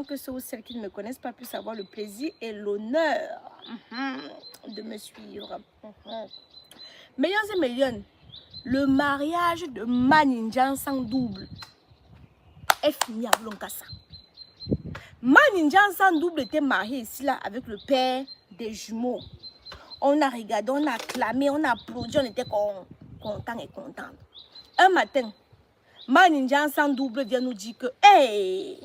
Que ceux ou celles qui ne me connaissent pas puissent avoir le plaisir et l'honneur de me suivre. Millions et millions, le mariage de Maninjan sans double est fini à Lonkasa. Maninjan sans double était marié ici là avec le père des jumeaux. On a regardé, on a acclamé, on a applaudi, on était content et contente. Un matin, Maninjan sans double vient nous dire que hey,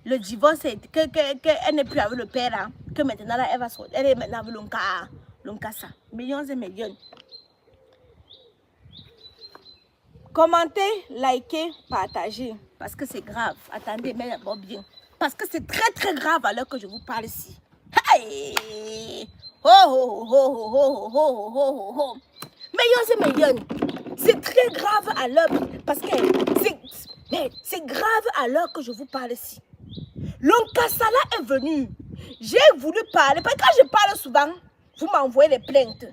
le divorce, qu'elle n'est plus avec le père là, que maintenant là, elle va sortir, elle est maintenant avec Lonkasa. Millions et millions. Commentez, likez, partagez, parce que c'est grave. Attendez, mais d'abord bien. Parce que c'est très très grave à l'heure que je vous parle ici. Hey! Oh oh oh oh oh oh oh oh. Millions et millions. C'est très grave à l'heure, parce que c'est grave à l'heure que je vous parle ici. Lonkasa là est venu. J'ai voulu parler, parce que quand je parle souvent, vous m'envoyez les plaintes.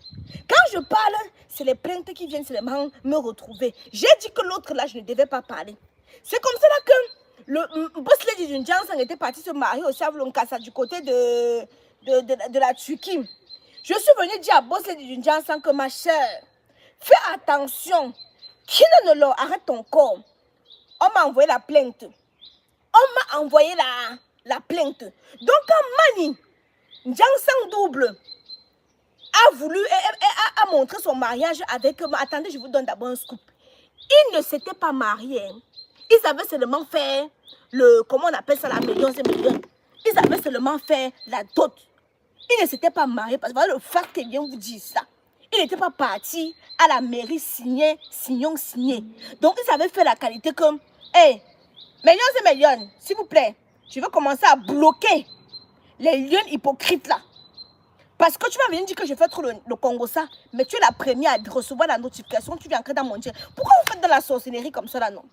Quand je parle, c'est les plaintes qui viennent seulement me retrouver. J'ai dit que l'autre là, je ne devais pas parler. C'est comme ça là que le boss lady d'une Johnson était parti se marier au Chave Lonkasa du côté de la Turquie. Je suis venue dire à boss lady d'une Johnson que ma chère, fais attention. Qui ne leur arrête ton corps? On m'a envoyé la plainte. On m'a envoyé la plainte. Donc quand Mani, Johnson double, a voulu, a montré son mariage avec... Attendez, je vous donne d'abord un scoop. Ils ne s'étaient pas mariés. Ils avaient seulement fait le... Comment on appelle ça, la millions et millions. Ils avaient seulement fait la dot. Ils ne s'étaient pas mariés. Parce que voilà le fact qui vient vous dire ça. Ils n'étaient pas partis à la mairie signer. Donc ils avaient fait la qualité comme... Hey, millions et millions, s'il vous plaît, je vais commencer à bloquer les lions hypocrites là. Parce que tu vas venir dire que je fais trop le Congo ça, mais tu es la première à recevoir la notification, tu viens entrer dans mon Dieu. Pourquoi vous faites dans la sorcellerie comme ça là, non?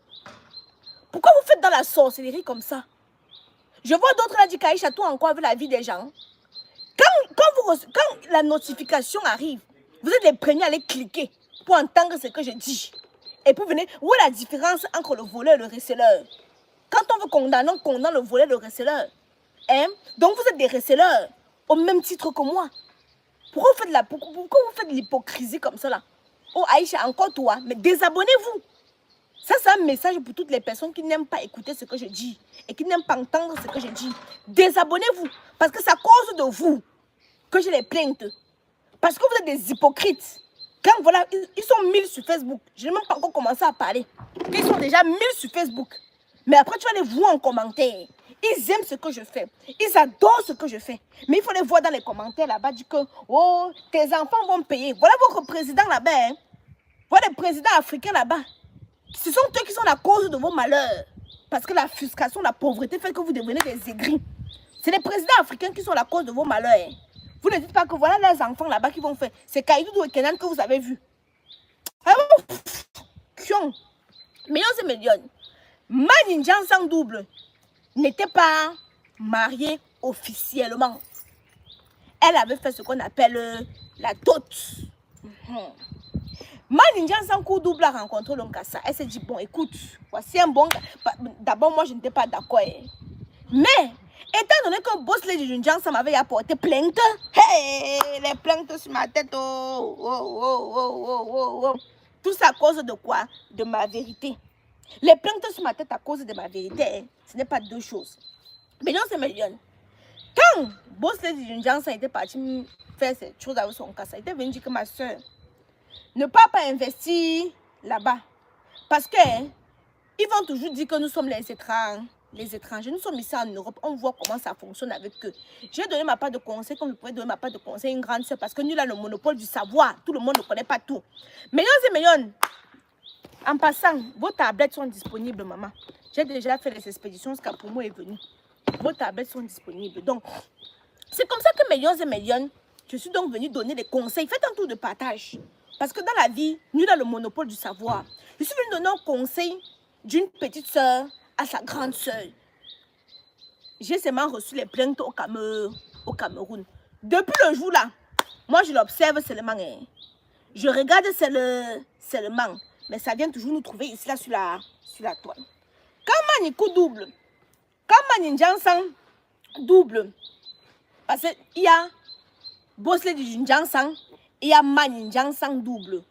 Pourquoi vous faites dans la sorcellerie comme ça? Je vois d'autres là dire qu'Aïcha tout encore avec la vie des gens. Quand la notification arrive, vous êtes les premiers à aller cliquer pour entendre ce que je dis. Et puis venez, où est la différence entre le voleur et le receleur? Quand on veut condamner, on condamne le voleur et le receleur. Hein? Donc vous êtes des receleurs au même titre que moi. Pourquoi vous faites de l'hypocrisie comme ça là? Oh Aïcha, encore toi, mais désabonnez-vous. Ça c'est un message pour toutes les personnes qui n'aiment pas écouter ce que je dis et qui n'aiment pas entendre ce que je dis. Désabonnez-vous, parce que c'est à cause de vous que j'ai les plaintes. Parce que vous êtes des hypocrites. Quand voilà, ils sont 1000 sur Facebook. Je n'ai même pas encore commencé à parler. Ils sont déjà 1000 sur Facebook. Mais après tu vas les voir en commentaire. Ils aiment ce que je fais. Ils adorent ce que je fais. Mais il faut les voir dans les commentaires là-bas. Dire que, oh, tes enfants vont payer. Voilà votre président là-bas. Hein. Voilà les présidents africains là-bas. Ce sont eux qui sont la cause de vos malheurs. Parce que la frustration, la pauvreté fait que vous devenez des aigris. C'est les présidents africains qui sont la cause de vos malheurs. Vous ne dites pas que voilà les enfants là-bas qui vont faire. C'est Kaïdoudou et Kenan que vous avez vu. Millions et millions. Maninjan sans double n'était pas mariée officiellement. Elle avait fait ce qu'on appelle la dot. Maninjan sans coup double a rencontré Lonkasa. Elle s'est dit, bon, écoute, voici un bon... D'abord, moi, je n'étais pas d'accord. Mais, étant donné que boss lady Junjan, ça m'avait apporté plainte. Hey, les plaintes sur ma tête. Oh, oh, oh, oh, oh, oh, oh. Tout ça à cause de quoi? De ma vérité. Les plaintes sur ma tête à cause de ma vérité, ce n'est pas deux choses. Mais non, c'est million. Quand boss lady Junjan, ça était parti faire cette chose avec son cas, ça était venu dire que ma soeur ne pas investir là-bas. Parce que ils vont toujours dire que nous sommes les étrangers. Nous sommes ici en Europe. On voit comment ça fonctionne avec eux. J'ai donné ma part de conseil comme je pouvais donner ma part de conseil à une grande soeur. Parce que nous, là, le monopole du savoir. Tout le monde ne connaît pas tout. Millions et millions. En passant, vos tablettes sont disponibles, maman. J'ai déjà fait les expéditions. Ce cas pour moi est venu. Vos tablettes sont disponibles. Donc, c'est comme ça que millions et millions, je suis donc venue donner des conseils. Faites un tour de partage. Parce que dans la vie, nous avons le monopole du savoir. Je suis venue donner un conseil d'une petite soeur à sa grande soeur. J'ai seulement reçu les plaintes au Cameroun. Depuis le jour là, moi je l'observe seulement. Je regarde seulement. Mais ça vient toujours nous trouver ici là sur la toile. Quand Manikou double Quand Mani Njansang double, parce qu'il y a Bosley du Njansang, il y a Mani Njansang double.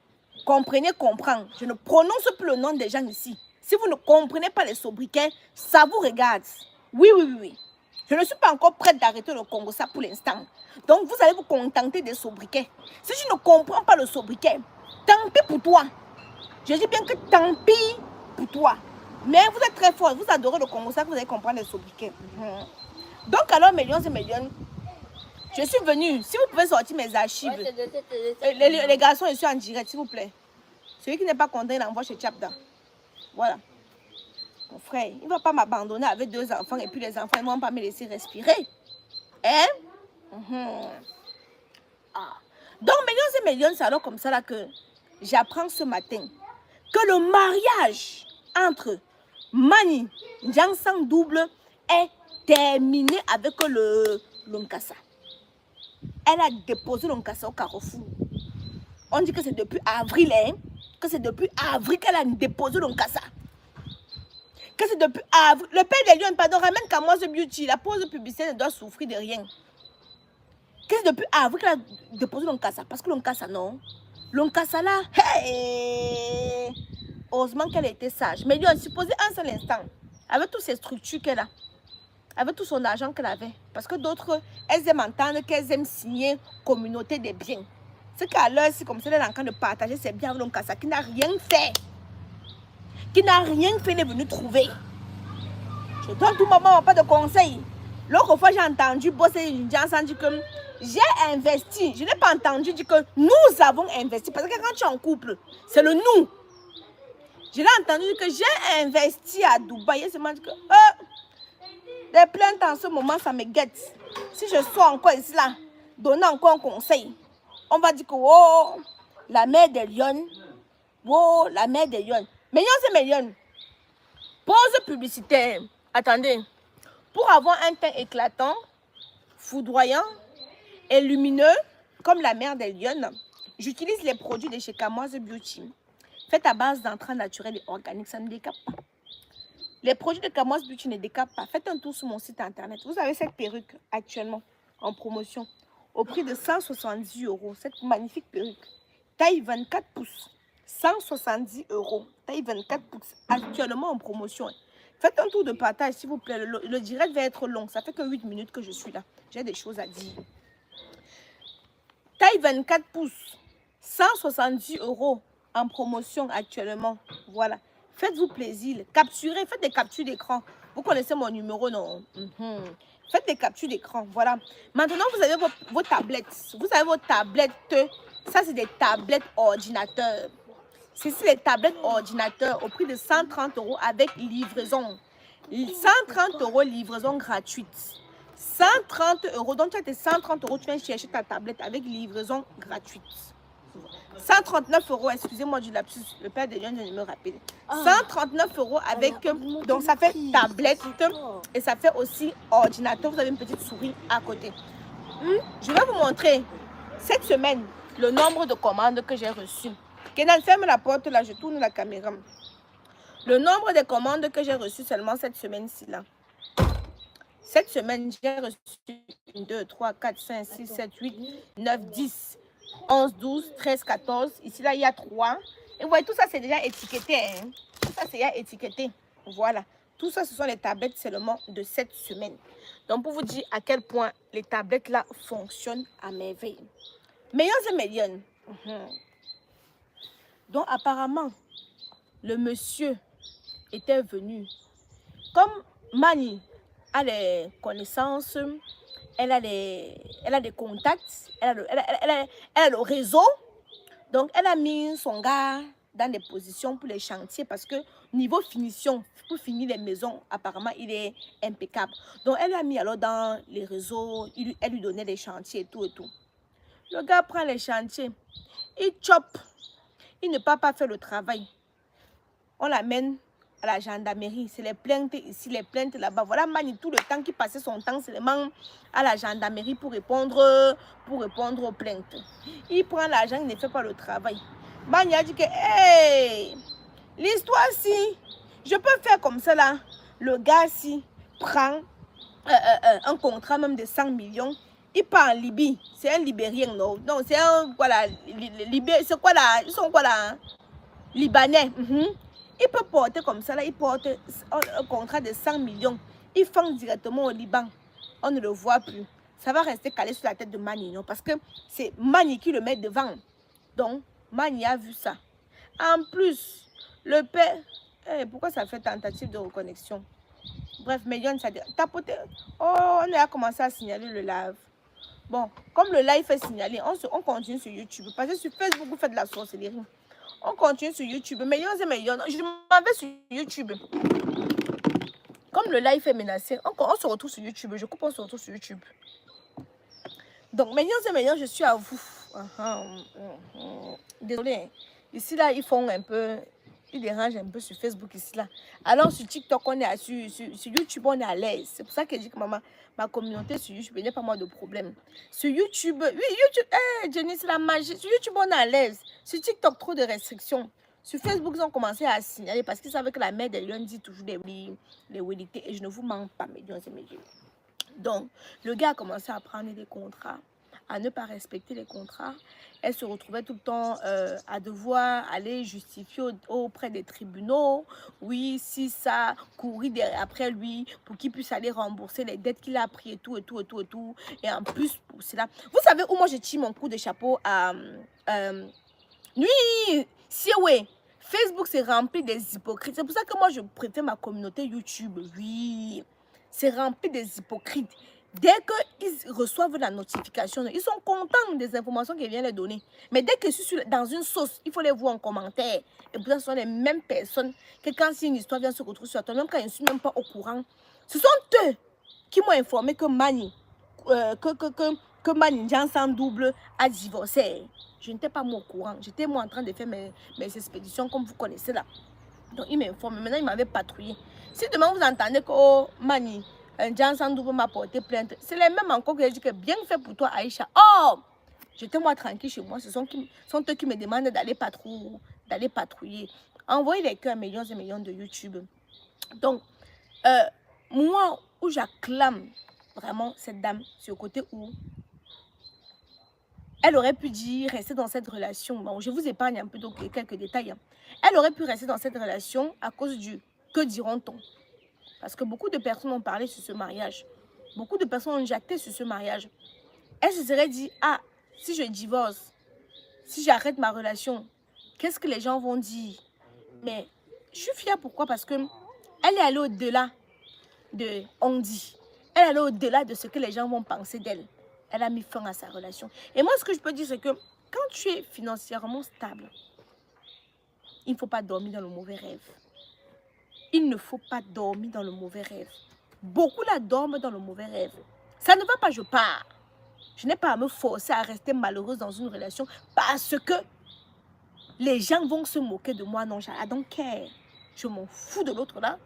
Comprenez, comprendre. Je ne prononce plus le nom des gens ici. Si vous ne comprenez pas les sobriquets, ça vous regarde. Oui, oui, oui, oui. Je ne suis pas encore prête d'arrêter le Congo, ça pour l'instant. Donc, vous allez vous contenter des sobriquets. Si je ne comprends pas le sobriquet, tant pis pour toi. Je dis bien que tant pis pour toi. Mais vous êtes très fort, vous adorez le Congo, ça vous allez comprendre les sobriquets. Donc, alors, millions et millions, je suis venue. Si vous pouvez sortir mes archives. Les garçons, je suis en direct, s'il vous plaît. Celui qui n'est pas content, il envoie chez Chapda. Voilà. Mon frère, il ne va pas m'abandonner avec 2 enfants et puis les enfants ne vont pas me laisser respirer. Hein? Donc, millions et millions, c'est alors comme ça là que j'apprends ce matin que le mariage entre Mani Njansang double est terminé avec le Nkassa. Elle a déposé le Nkassa au Carrefour. On dit que c'est depuis avril, hein? Que c'est depuis avril qu'elle a déposé le Nkassa. Que c'est depuis avril. Le père des lions, pardon, ramène qu'à moi ce beauty. La pause publicitaire ne doit souffrir de rien. Que c'est depuis avril qu'elle a déposé le Nkassa. Parce que le Nkassa, non. Le Nkassa là, hey! Heureusement qu'elle était sage. Mais lui, on supposait un seul instant, avec toutes ces structures qu'elle a, avec tout son argent qu'elle avait. Parce que d'autres, elles aiment entendre qu'elles aiment signer communauté des biens. C'est qu'à l'heure, c'est comme ça, elle est en train de partager ses biens avec le Nkassa qui n'a rien fait. Qui n'a rien fait, elle est venue trouver. Je donne tout moment pas de conseils. L'autre fois, j'ai entendu bosser une gens dit que j'ai investi. Je n'ai pas entendu dire que nous avons investi. Parce que quand tu es en couple, c'est le nous. Je l'ai entendu dire que j'ai investi à Dubaï. Et c'est moi dit que les plaintes en ce moment, ça me guette. Si je sois encore ici là, donner encore un conseil, on va dire que oh, la mère des lions, oh, la mère des lions. Millions et millions. Pause publicitaire. Attendez. Pour avoir un teint éclatant, foudroyant et lumineux, comme la mère des lions, j'utilise les produits de chez Kamoise Beauty. Faites à base d'entrain naturel et organique, ça ne décape pas. Les produits de Kamoise Beauty ne décapent pas. Faites un tour sur mon site internet. Vous avez cette perruque actuellement en promotion au prix de 170 €. Cette magnifique perruque. Taille 24 pouces. 170 €. Taille 24 pouces. Actuellement en promotion. Faites un tour de partage, s'il vous plaît. Le direct va être long. Ça fait que 8 minutes que je suis là. J'ai des choses à dire. Taille 24 pouces. 170 € en promotion actuellement. Voilà. Faites-vous plaisir. Capturez. Faites des captures d'écran. Vous connaissez mon numéro, non? Faites des captures d'écran. Voilà. Maintenant, vous avez vos tablettes. Vous avez vos tablettes. Ça, c'est des tablettes ordinateurs. C'est les tablettes ordinateurs au prix de 130 € avec livraison. 130 € livraison gratuite. 130 €. Donc, tu as tes 130 €, tu viens chercher ta tablette avec livraison gratuite. 139 €, excusez-moi du lapsus, le père de Lyon ne me rappelle. 139 € avec, donc ça fait tablette et ça fait aussi ordinateur. Vous avez une petite souris à côté. Je vais vous montrer cette semaine le nombre de commandes que j'ai reçues. Kenan, ferme la porte là, je tourne la caméra. Le nombre de commandes que j'ai reçues seulement cette semaine-ci là. Cette semaine, j'ai reçu 1, 2, 3, 4, 5, 6, 7, 8, 9, 10, 11, 12, 13, 14. Ici là, il y a 3. Et vous voyez, tout ça c'est déjà étiqueté. Hein? Tout ça c'est déjà étiqueté. Voilà. Tout ça, ce sont les tablettes seulement de cette semaine. Donc, pour vous dire à quel point les tablettes là fonctionnent à merveille. Millions et millions. Donc, apparemment, le monsieur était venu. Comme Mani a les connaissances, elle a des contacts, elle a le réseau. Donc, elle a mis son gars dans des positions pour les chantiers parce que niveau finition, pour finir les maisons, apparemment, il est impeccable. Donc, elle a mis alors dans les réseaux, elle lui donnait des chantiers et tout et tout. Le gars prend les chantiers, il chope. Il ne peut pas faire le travail. On l'amène à la gendarmerie. C'est les plaintes ici, les plaintes là-bas. Voilà Mani, tout le temps qui passait son temps seulement à la gendarmerie pour répondre aux plaintes. Il prend l'argent, il ne fait pas le travail. Mani a dit que, hey, l'histoire si, je peux faire comme ça là. Le gars si, prend un contrat même de 100 millions. Il part en Libye. C'est un Libérien, non? Non, c'est un, voilà, c'est quoi là? Ils sont quoi là? Libanais. Il peut porter comme ça, là, il porte un contrat de 100 millions. Il fend directement au Liban. On ne le voit plus. Ça va rester calé sur la tête de Mani, non? Parce que c'est Mani qui le met devant. Donc, Mani a vu ça. En plus, le père... pourquoi ça fait tentative de reconnexion? Bref, Mélione, ça dit... Tapoter. Oh, on a commencé à signaler le live. Bon, comme le live est signalé, on continue sur YouTube. Parce que sur Facebook, vous faites de la sorcellerie. On continue sur YouTube. Millions et millions. Je m'en vais sur YouTube. Comme le live est menacé, on se retrouve sur YouTube. Je coupe, on se retrouve sur YouTube. Donc, millions et millions, je suis à vous. Désolé. Ici, là, ils font un peu... Ils dérangent un peu sur Facebook, ici, là. Alors, sur TikTok, on est sur YouTube, on est à l'aise. C'est pour ça que je dis que ma communauté sur YouTube, il n'y a pas moins de problème. Sur YouTube, oui, YouTube, Jenny, c'est la magie. Sur YouTube, on est à l'aise. Sur TikTok, trop de restrictions. Sur Facebook, ils ont commencé à signaler parce qu'ils savaient que la mère de Lyon dit toujours les vérités. Et je ne vous mens pas, mes dieux, c'est mes dieux. Donc, le gars a commencé à prendre des contrats, à ne pas respecter les contrats. Elle se retrouvait tout le temps à devoir aller justifier auprès des tribunaux. Oui, si ça, courir après lui pour qu'il puisse aller rembourser les dettes qu'il a pris et tout, et tout, et tout, et tout. Et en plus, pour cela. Vous savez où moi je tire mon coup de chapeau à... oui, si oui. Facebook, c'est rempli des hypocrites. C'est pour ça que moi, je préfère ma communauté YouTube. Oui, c'est rempli des hypocrites. Dès qu'ils reçoivent la notification, ils sont contents des informations qu'ils viennent les donner. Mais dès que je suis dans une sauce, il faut les voir en commentaire. Et pourtant, ce sont les mêmes personnes que quand si une histoire vient se retrouver sur toi, même quand je ne suis même pas au courant, ce sont eux qui m'ont informé que Mani, que Mani Jansan double a divorcé. Je n'étais pas moi au courant. J'étais moi en train de faire mes expéditions comme vous connaissez là. Donc il m'informe. Maintenant, il m'avait patrouillé. Si demain vous entendez que oh, Mani, Jansan double m'a porté plainte, c'est les mêmes encore que j'ai dit que bien fait pour toi, Aïcha. Oh, j'étais moi tranquille chez moi. Ce sont eux qui me demandent d'aller patrouiller. Envoyez les cœurs à millions et millions de YouTube. Donc, moi, où j'acclame vraiment cette dame, c'est au côté où elle aurait pu dire rester dans cette relation. Bon, je vous épargne un peu donc quelques détails. Hein. Elle aurait pu rester dans cette relation à cause du que diront-on. Parce que beaucoup de personnes ont parlé sur ce mariage. Beaucoup de personnes ont jacté sur ce mariage. Elle se serait dit, ah, si je divorce, si j'arrête ma relation, qu'est-ce que les gens vont dire? Mais je suis fière, pourquoi? Parce que elle est allée au-delà de on dit. Elle est allée au-delà de ce que les gens vont penser d'elle. Elle a mis fin à sa relation. Et moi, ce que je peux dire, c'est que quand tu es financièrement stable, il ne faut pas dormir dans le mauvais rêve. Il ne faut pas dormir dans le mauvais rêve. Beaucoup la dorment dans le mauvais rêve. Ça ne va pas, je pars. Je n'ai pas à me forcer à rester malheureuse dans une relation parce que les gens vont se moquer de moi. Non, I don't care. Je m'en fous de l'autre là.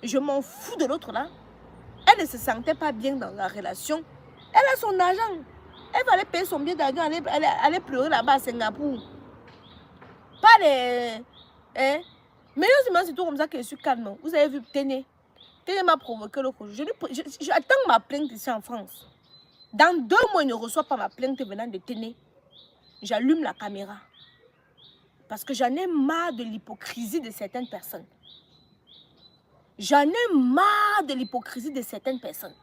Je m'en fous de l'autre là. Elle ne se sentait pas bien dans la relation. Elle a son argent. Elle va aller payer son billet d'avion, aller pleurer là-bas à Singapour. Pas les... Hein? Mais c'est tout comme ça que je suis calme. Vous avez vu Téné. Téné m'a provoqué l'autre jour. J'attends ma plainte ici en France. Dans 2 mois, il ne reçoit pas ma plainte venant de Téné. J'allume la caméra. Parce que j'en ai marre de l'hypocrisie de certaines personnes. J'en ai marre de l'hypocrisie de certaines personnes.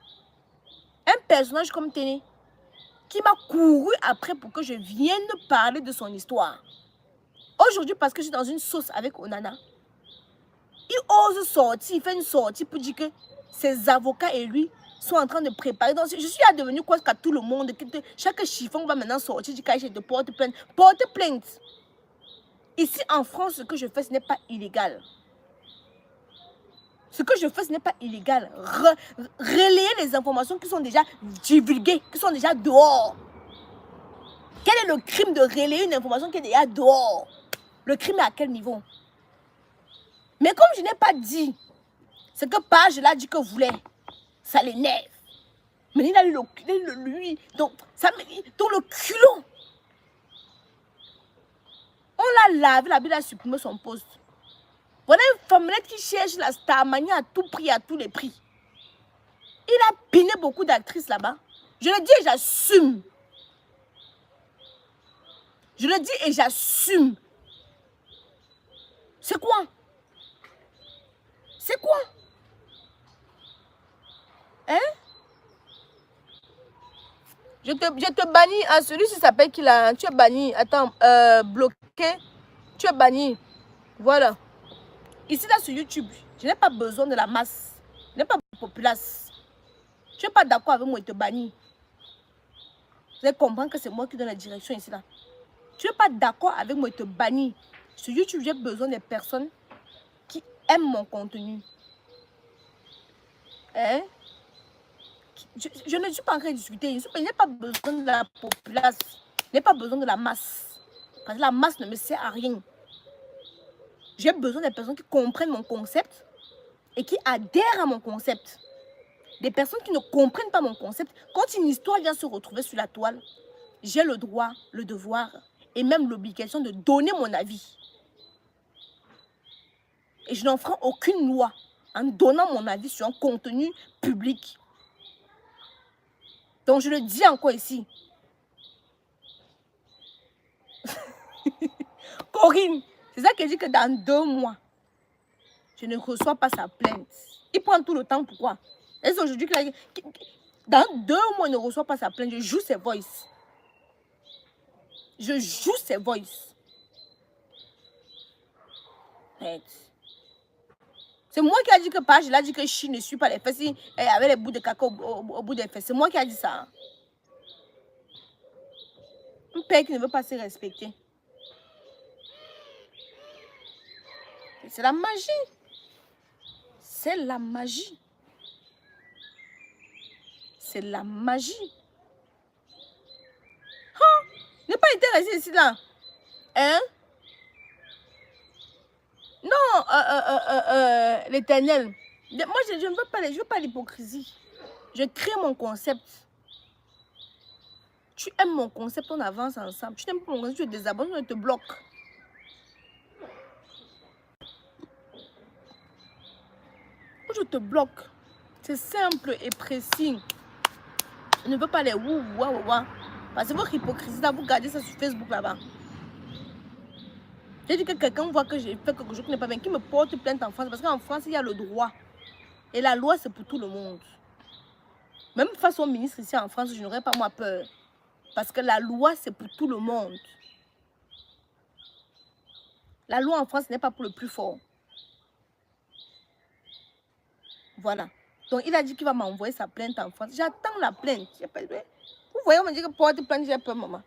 Un personnage comme Téné, qui m'a couru après pour que je vienne parler de son histoire. Aujourd'hui, parce que je suis dans une sauce avec Onana, il ose sortir, il fait une sortie pour dire que ses avocats et lui sont en train de préparer. Donc, je suis devenu quoi qu'à tout le monde. Chaque chiffon va maintenant sortir du cas de porte plainte. Porte plainte. Ici, en France, ce que je fais, ce n'est pas illégal. Ce que je fais, ce n'est pas illégal. Relayer les informations qui sont déjà divulguées, qui sont déjà dehors. Quel est le crime de relayer une information qui est déjà dehors? Le crime est à quel niveau? Mais comme je n'ai pas dit ce que Page l'a dit que voulait, ça l'énerve. Mais il a eu lui. Donc, le culot. On l'a lavé, la Bible a supprimé son poste. Voilà une femmelette qui cherche la starmanie à tout prix, à tous les prix. Il a piné beaucoup d'actrices là-bas. Je le dis et j'assume. Je le dis et j'assume. C'est quoi? C'est quoi? Hein? Je te bannis. Ah, celui-ci s'appelle qui là? Tu es banni. Attends, bloqué. Tu es banni. Voilà. Ici, là, sur YouTube, je n'ai pas besoin de la masse. Je n'ai pas de populace. Tu n'es pas d'accord avec moi, il te bannit. Vous allez comprendre que c'est moi qui donne la direction ici, là. Tu n'es pas d'accord avec moi, il te bannit. Sur YouTube, j'ai besoin des personnes qui aiment mon contenu. Hein? Je ne suis pas en train de discuter. Je n'ai pas besoin de la populace. Je n'ai pas besoin de la masse. Parce que la masse ne me sert à rien. J'ai besoin des personnes qui comprennent mon concept et qui adhèrent à mon concept. Des personnes qui ne comprennent pas mon concept. Quand une histoire vient se retrouver sur la toile, j'ai le droit, le devoir et même l'obligation de donner mon avis. Et je n'en ferai aucune loi en donnant mon avis sur un contenu public. Donc je le dis encore ici. Corinne, c'est ça qui dit que dans 2 mois, je ne reçois pas sa plainte. Il prend tout le temps, pourquoi? Est-ce aujourd'hui dans 2 mois, il ne reçoit pas sa plainte, je joue ses voices. Je joue ses voices. C'est moi qui a dit que Page, il a dit que Chine ne suit pas les fesses avec les bouts de caca au bout des fesses. C'est moi qui a dit ça. Un père qui ne veut pas se respecter. C'est la magie. C'est la magie. C'est la magie. Hein? N'est pas intéressé ici là. Hein? Non, l'Éternel. Moi, je ne veux pas l'hypocrisie. Je crée mon concept. Tu aimes mon concept, on avance ensemble. Tu n'aimes pas mon concept, tu te désabonnes, je te bloque. Je te bloque. C'est simple et précis. Je ne veux pas les ouah. Parce que votre hypocrisie, là, vous gardez ça sur Facebook là-bas. J'ai dit que quelqu'un voit que j'ai fait quelque chose qui n'est pas bien, qui me porte plainte en France. Parce qu'en France, il y a le droit. Et la loi, c'est pour tout le monde. Même face au ministre ici en France, je n'aurais pas moi peur. Parce que la loi, c'est pour tout le monde. La loi en France n'est pas pour le plus fort. Voilà. Donc, il a dit qu'il va m'envoyer sa plainte en France. J'attends la plainte. Vous voyez, on me dit que porte plainte, j'ai peur, maman.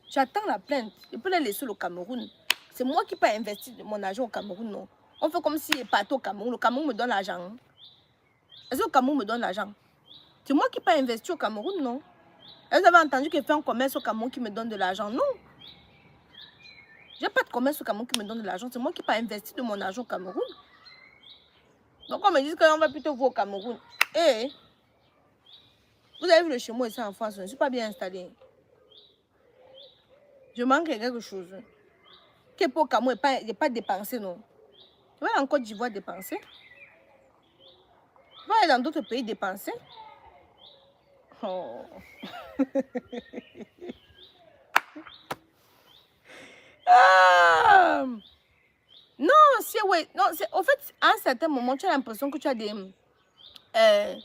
J'attends la plainte. Je peux les laisser au Cameroun. C'est moi qui peux investir mon argent au Cameroun, non. On fait comme si il est parti au Cameroun. Le Cameroun me donne l'argent. Est-ce que le Cameroun me donne l'argent? C'est moi qui peux investir au Cameroun, non. Est-ce que vous avez entendu qu'il fait un commerce au Cameroun qui me donne de l'argent? Non. J'ai pas de commerce au Cameroun qui me donne de l'argent. C'est moi qui peux investir de mon argent au Cameroun. Donc on me dit qu'on va plutôt voir au Cameroun. Eh, vous avez vu le chez moi ici en France, je ne suis pas bien installée. Je manque quelque chose. Que pour Cameroun, je n'ai pas dépensé, non. Je vais en Côte d'Ivoire dépenser. Je vais aller dans d'autres pays dépenser. Oh. Ah. Non, c'est ouais. Non, c'est au fait, à un certain moment, tu as l'impression que tu as des. À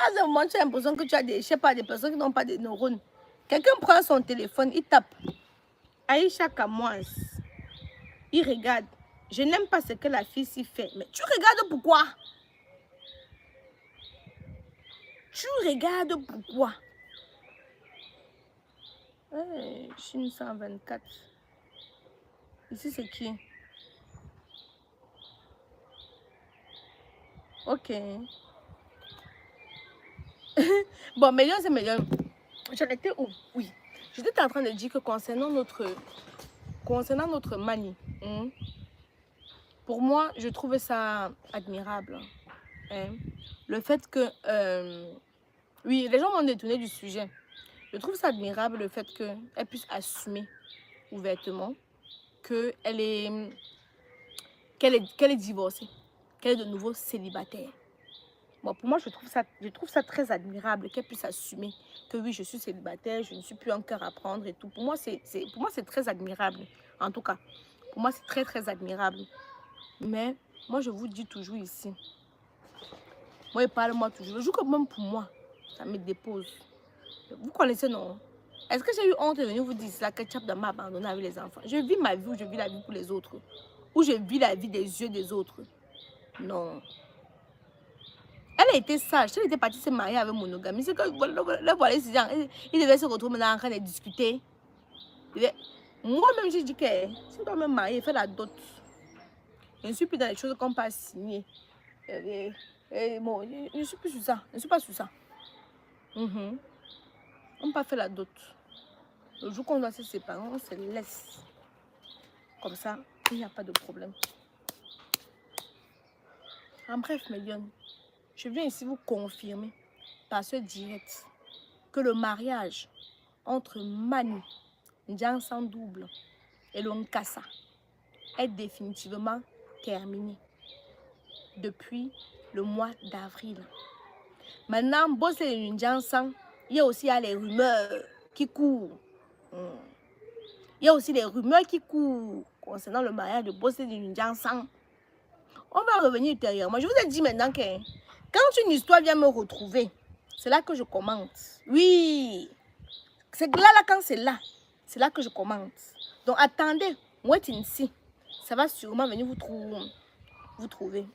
un moment, tu as l'impression que tu as des. Je sais pas, des personnes qui n'ont pas de neurones. Quelqu'un prend son téléphone, il tape. Aïcha Kamoise. Il regarde. Je n'aime pas ce que la fille s'y fait. Mais tu regardes pourquoi? Tu regardes pourquoi? Hey, Chine 124. Ici, c'est qui? Ok. Bon, million, c'est million. J'en étais où? Oui. J'étais en train de dire que concernant notre manie, pour moi, je trouvais ça admirable. Le fait que... oui, les gens m'ont détourné du sujet. Je trouve ça admirable, le fait qu'elle puisse assumer ouvertement qu'elle est divorcée. qu'elle est de nouveau célibataire. Bon, pour moi, je trouve ça très admirable qu'elle puisse assumer que oui, je suis célibataire, je ne suis plus en cœur à prendre et tout. Pour moi, c'est très admirable. En tout cas, pour moi, c'est très, très admirable. Mais moi, je vous dis toujours ici, moi, il parle-moi toujours. Le jour que même pour moi, ça me dépose. Vous connaissez, non? Est-ce que j'ai eu honte de venir vous dire ça, que Tchap m'a abandonné avec les enfants? Je vis ma vie ou je vis la vie pour les autres? Ou je vis la vie des yeux des autres? Non. Elle a été sage. Elle était partie se marier avec monogamie. C'est que le voilà, il devait se retrouver maintenant en train de discuter. Moi-même, j'ai dit que si tu dois me marier, fais la dot. Je ne suis plus dans les choses qu'on peut signer. Bon, je ne suis plus sur ça. Je ne suis pas sur ça. On peut pas faire la dot. Le jour qu'on doit se séparer, on se laisse. Comme ça, il n'y a pas de problème. En bref, mes lions, je viens ici vous confirmer par ce direct que le mariage entre Manu, Ndian sans double et Lonkasa est définitivement terminé depuis le mois d'avril. Maintenant, Bosse et Ndian sans, il y a aussi les rumeurs qui courent. Il y a aussi des rumeurs qui courent concernant le mariage de Bosse et Ndian sans. On va revenir ultérieurement. Je vous ai dit maintenant que quand une histoire vient me retrouver, c'est là que je commente. Oui, c'est là, quand c'est là que je commente. Donc attendez, moi ici, ça va sûrement venir vous trouver.